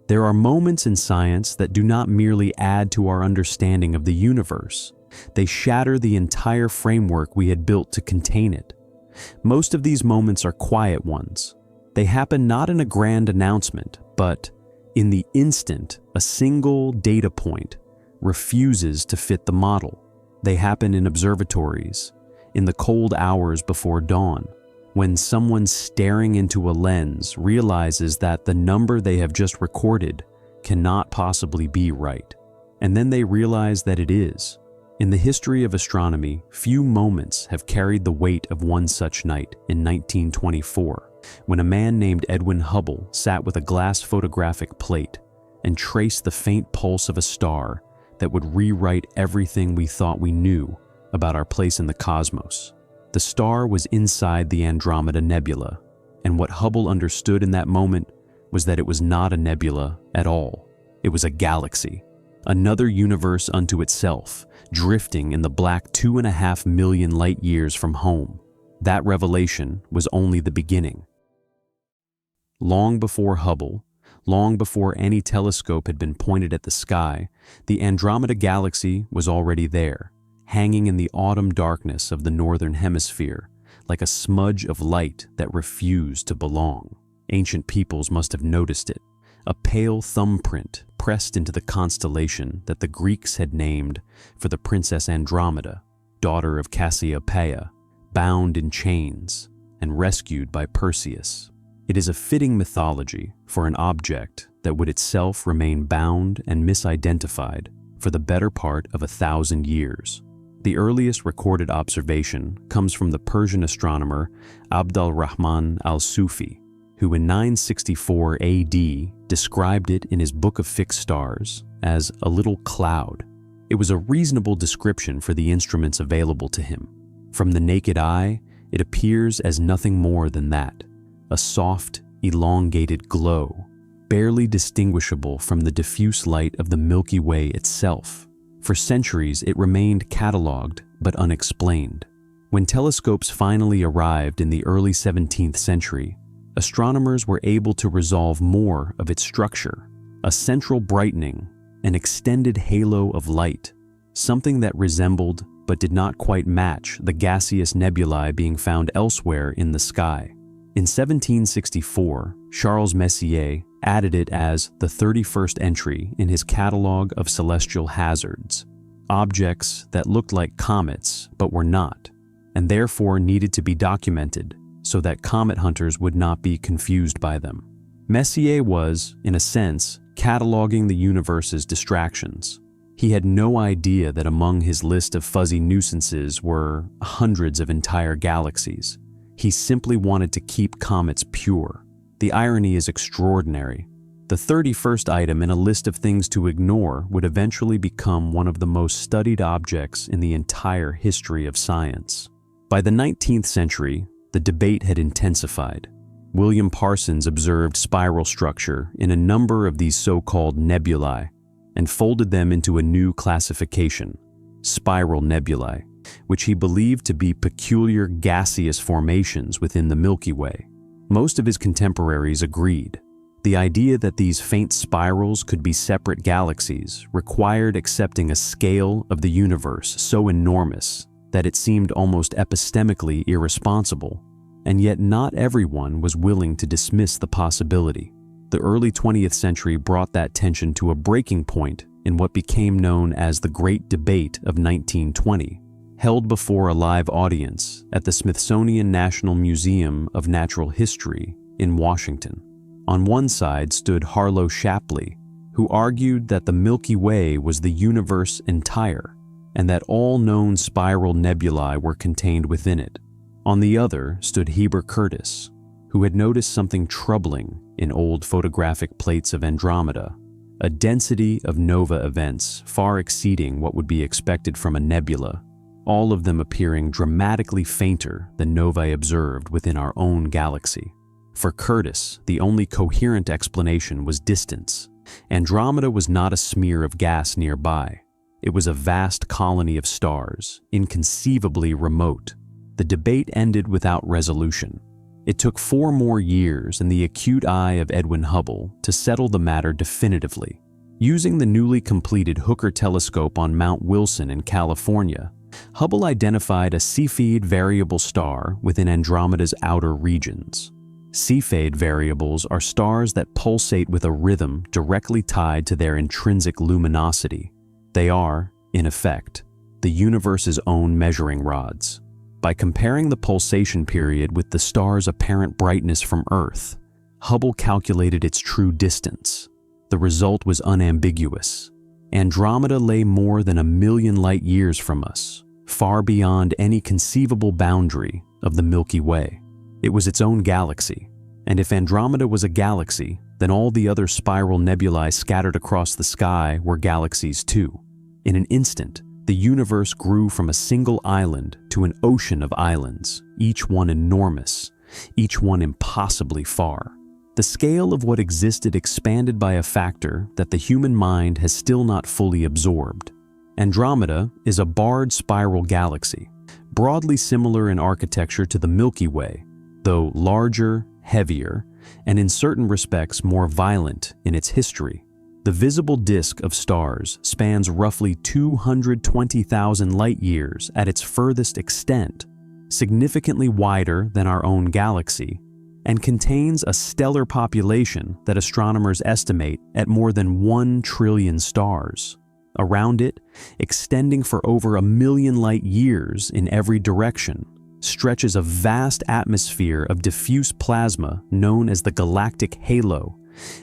There are moments in science that do not merely add to our understanding of the universe. They shatter the entire framework we had built to contain it. Most of these moments are quiet ones. They happen not in a grand announcement, but in the instant a single data point refuses to fit the model. They happen in observatories, in the cold hours before dawn, when someone staring into a lens realizes that the number they have just recorded cannot possibly be right, and then they realize that it is. In the history of astronomy, few moments have carried the weight of one such night in 1924, when a man named Edwin Hubble sat with a glass photographic plate and traced the faint pulse of a star that would rewrite everything we thought we knew about our place in the cosmos. The star was inside the Andromeda Nebula, and what Hubble understood in that moment was that it was not a nebula at all. It was a galaxy, another universe unto itself, drifting in the black 2.5 million light years from home. That revelation was only the beginning. Long before Hubble, long before any telescope had been pointed at the sky, the Andromeda Galaxy was already there, hanging in the autumn darkness of the northern hemisphere, like a smudge of light that refused to belong. Ancient peoples must have noticed it, a pale thumbprint pressed into the constellation that the Greeks had named for the Princess Andromeda, daughter of Cassiopeia, bound in chains and rescued by Perseus. It is a fitting mythology for an object that would itself remain bound and misidentified for the better part of 1,000 years. The earliest recorded observation comes from the Persian astronomer Abd al-Rahman al-Sufi, who in 964 AD described it in his Book of Fixed Stars as a little cloud. It was a reasonable description for the instruments available to him. From the naked eye, it appears as nothing more than that, a soft, elongated glow, barely distinguishable from the diffuse light of the Milky Way itself. For centuries, it remained catalogued but unexplained. When telescopes finally arrived in the early 17th century, astronomers were able to resolve more of its structure, a central brightening, an extended halo of light, something that resembled but did not quite match the gaseous nebulae being found elsewhere in the sky. In 1764, Charles Messier added it as the 31st entry in his catalogue of celestial hazards, objects that looked like comets but were not, and therefore needed to be documented so that comet hunters would not be confused by them. Messier was, in a sense, cataloging the universe's distractions. He had no idea that among his list of fuzzy nuisances were hundreds of entire galaxies. He simply wanted to keep comets pure. The irony is extraordinary. The 31st item in a list of things to ignore would eventually become one of the most studied objects in the entire history of science. By the 19th century, the debate had intensified. William Parsons observed spiral structure in a number of these so-called nebulae and folded them into a new classification, spiral nebulae, which he believed to be peculiar gaseous formations within the Milky Way. Most of his contemporaries agreed. The idea that these faint spirals could be separate galaxies required accepting a scale of the universe so enormous that it seemed almost epistemically irresponsible, and yet not everyone was willing to dismiss the possibility. The early 20th century brought that tension to a breaking point in what became known as the Great Debate of 1920, held before a live audience at the Smithsonian National Museum of Natural History in Washington. On one side stood Harlow Shapley, who argued that the Milky Way was the universe entire, and that all known spiral nebulae were contained within it. On the other stood Heber Curtis, who had noticed something troubling in old photographic plates of Andromeda, a density of nova events far exceeding what would be expected from a nebula, all of them appearing dramatically fainter than novae observed within our own galaxy. For Curtis, the only coherent explanation was distance. Andromeda was not a smear of gas nearby. It was a vast colony of stars, inconceivably remote. The debate ended without resolution. It took 4 more years and the acute eye of Edwin Hubble to settle the matter definitively. Using the newly completed Hooker telescope on Mount Wilson in California, Hubble identified a Cepheid variable star within Andromeda's outer regions. Cepheid variables are stars that pulsate with a rhythm directly tied to their intrinsic luminosity. They are, in effect, the universe's own measuring rods. By comparing the pulsation period with the star's apparent brightness from Earth, Hubble calculated its true distance. The result was unambiguous. Andromeda lay more than 1 million light-years from us, far beyond any conceivable boundary of the Milky Way. It was its own galaxy, and if Andromeda was a galaxy, then all the other spiral nebulae scattered across the sky were galaxies too. In an instant, the universe grew from a single island to an ocean of islands, each one enormous, each one impossibly far. The scale of what existed expanded by a factor that the human mind has still not fully absorbed. Andromeda is a barred spiral galaxy, broadly similar in architecture to the Milky Way, though larger, heavier, and in certain respects more violent in its history. The visible disk of stars spans roughly 220,000 light-years at its furthest extent, significantly wider than our own galaxy, and contains a stellar population that astronomers estimate at more than 1 trillion stars. Around it, extending for over 1 million light-years in every direction, stretches a vast atmosphere of diffuse plasma known as the galactic halo,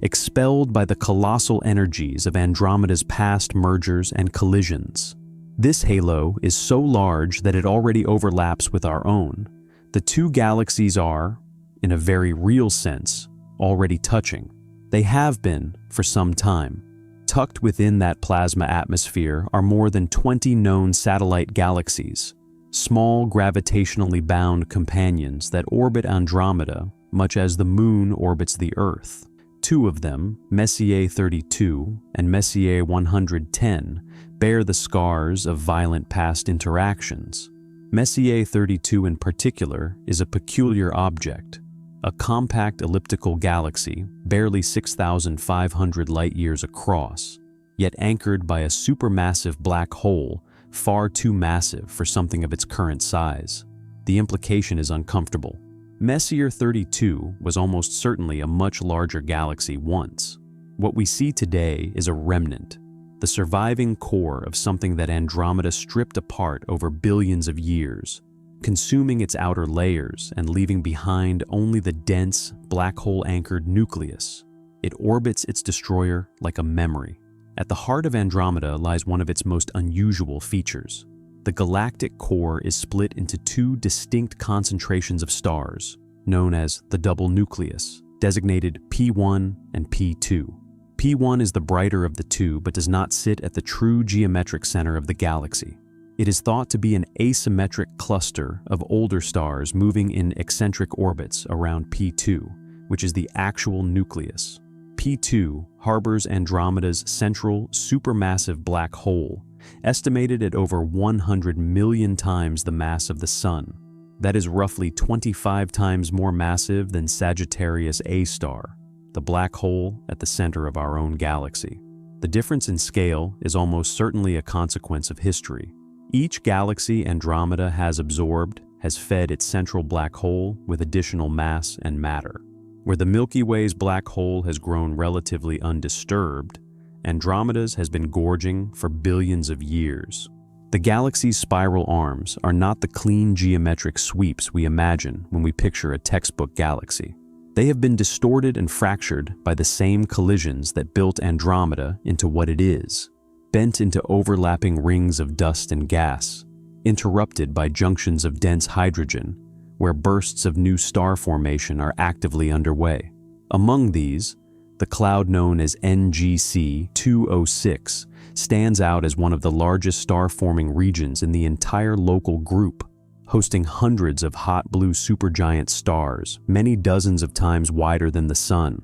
expelled by the colossal energies of Andromeda's past mergers and collisions. This halo is so large that it already overlaps with our own. The two galaxies are, in a very real sense, already touching. They have been for some time. Tucked within that plasma atmosphere are more than 20 known satellite galaxies, small gravitationally bound companions that orbit Andromeda much as the Moon orbits the Earth. 2 of them, Messier 32 and Messier 110, bear the scars of violent past interactions. Messier 32 in particular is a peculiar object, a compact elliptical galaxy barely 6,500 light-years across, yet anchored by a supermassive black hole far too massive for something of its current size. The implication is uncomfortable. Messier 32 was almost certainly a much larger galaxy once. What we see today is a remnant, the surviving core of something that Andromeda stripped apart over billions of years, consuming its outer layers and leaving behind only the dense, black hole-anchored nucleus. It orbits its destroyer like a memory. At the heart of Andromeda lies one of its most unusual features. The galactic core is split into 2 distinct concentrations of stars, known as the double nucleus, designated P1 and P2. P1 is the brighter of the two but does not sit at the true geometric center of the galaxy. It is thought to be an asymmetric cluster of older stars moving in eccentric orbits around P2, which is the actual nucleus. P2 harbors Andromeda's central supermassive black hole, estimated at over 100 million times the mass of the Sun. That is roughly 25 times more massive than Sagittarius A star, the black hole at the center of our own galaxy. The difference in scale is almost certainly a consequence of history. Each galaxy Andromeda has absorbed has fed its central black hole with additional mass and matter. Where the Milky Way's black hole has grown relatively undisturbed, Andromeda's has been gorging for billions of years. The galaxy's spiral arms are not the clean geometric sweeps we imagine when we picture a textbook galaxy. They have been distorted and fractured by the same collisions that built Andromeda into what it is, bent into overlapping rings of dust and gas, interrupted by junctions of dense hydrogen, where bursts of new star formation are actively underway. Among these, the cloud known as NGC 206 stands out as one of the largest star-forming regions in the entire local group, hosting hundreds of hot blue supergiant stars, many dozens of times wider than the Sun,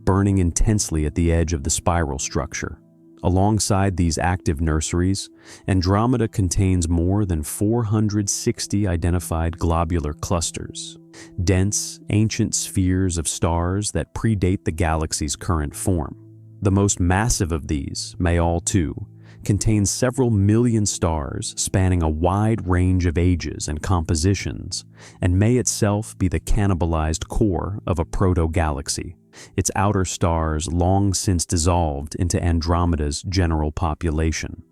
burning intensely at the edge of the spiral structure. Alongside these active nurseries, Andromeda contains more than 460 identified globular clusters. dense, ancient spheres of stars that predate the galaxy's current form. The most massive of these, Mayal 2, contains several million stars spanning a wide range of ages and compositions, and may itself be the cannibalized core of a proto-galaxy, its outer stars long since dissolved into Andromeda's general population.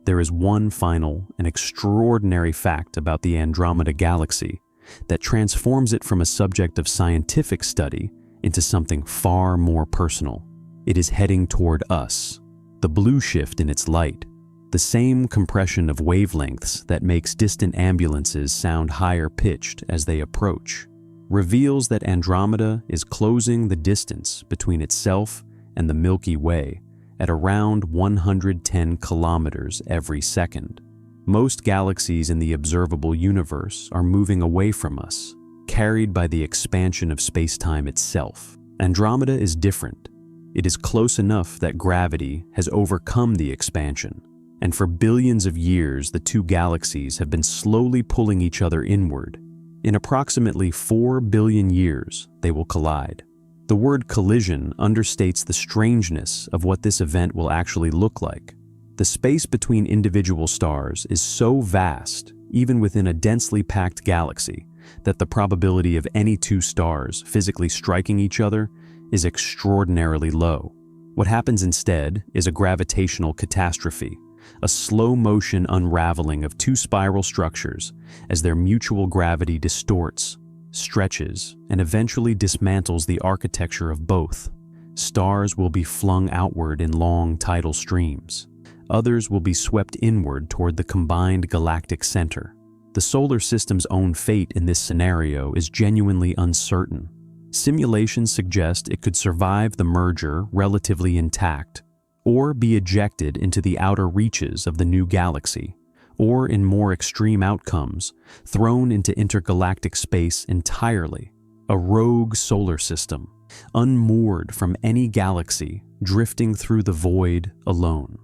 There is one final and extraordinary fact about the Andromeda Galaxy that transforms it from a subject of scientific study into something far more personal. It is heading toward us. The blue shift in its light, the same compression of wavelengths that makes distant ambulances sound higher pitched as they approach, reveals that Andromeda is closing the distance between itself and the Milky Way at around 110 kilometers every second. Most galaxies in the observable universe are moving away from us, carried by the expansion of space-time itself. Andromeda is different. It is close enough that gravity has overcome the expansion, and for billions of years the two galaxies have been slowly pulling each other inward. In approximately 4 billion years, they will collide. The word collision understates the strangeness of what this event will actually look like. The space between individual stars is so vast, even within a densely packed galaxy, that the probability of any two stars physically striking each other is extraordinarily low. What happens instead is a gravitational catastrophe, a slow-motion unraveling of two spiral structures as their mutual gravity distorts, stretches, and eventually dismantles the architecture of both. Stars will be flung outward in long tidal streams. Others will be swept inward toward the combined galactic center. The solar system's own fate in this scenario is genuinely uncertain. Simulations suggest it could survive the merger relatively intact, or be ejected into the outer reaches of the new galaxy, or in more extreme outcomes, thrown into intergalactic space entirely, a rogue solar system, unmoored from any galaxy, drifting through the void alone.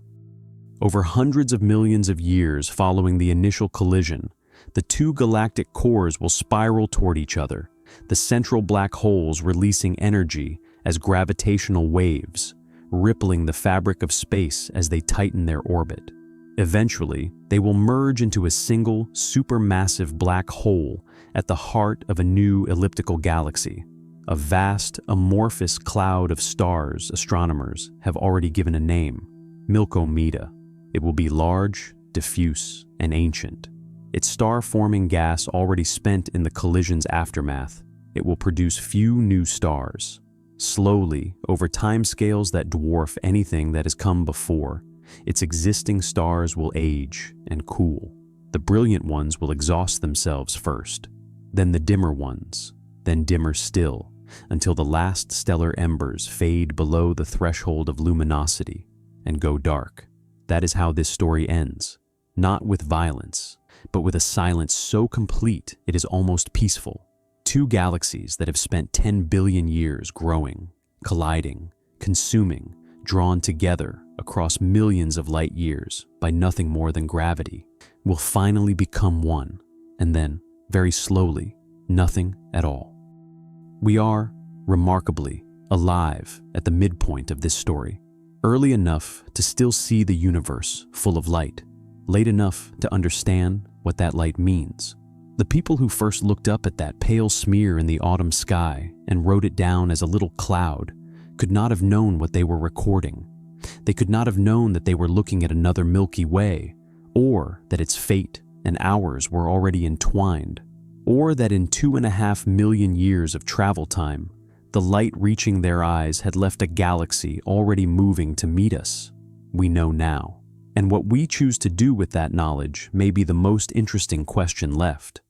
Over hundreds of millions of years following the initial collision, the two galactic cores will spiral toward each other, the central black holes releasing energy as gravitational waves, rippling the fabric of space as they tighten their orbit. Eventually, they will merge into a single supermassive black hole at the heart of a new elliptical galaxy, a vast, amorphous cloud of stars astronomers have already given a name, Milkomeda. It will be large, diffuse, and ancient. Its star-forming gas already spent in the collision's aftermath, it will produce few new stars. Slowly, over timescales that dwarf anything that has come before, its existing stars will age and cool. The brilliant ones will exhaust themselves first, then the dimmer ones, then dimmer still, until the last stellar embers fade below the threshold of luminosity and go dark. That is how this story ends, not with violence, but with a silence so complete it is almost peaceful. Two galaxies that have spent 10 billion years growing, colliding, consuming, drawn together across millions of light years by nothing more than gravity, will finally become one, and then, very slowly, nothing at all. We are, remarkably, alive at the midpoint of this story, early enough to still see the universe full of light, late enough to understand what that light means. The people who first looked up at that pale smear in the autumn sky and wrote it down as a little cloud could not have known what they were recording. They could not have known that they were looking at another Milky Way, or that its fate and ours were already entwined, or that in 2.5 million years of travel time, the light reaching their eyes had left a galaxy already moving to meet us. We know now. And what we choose to do with that knowledge may be the most interesting question left.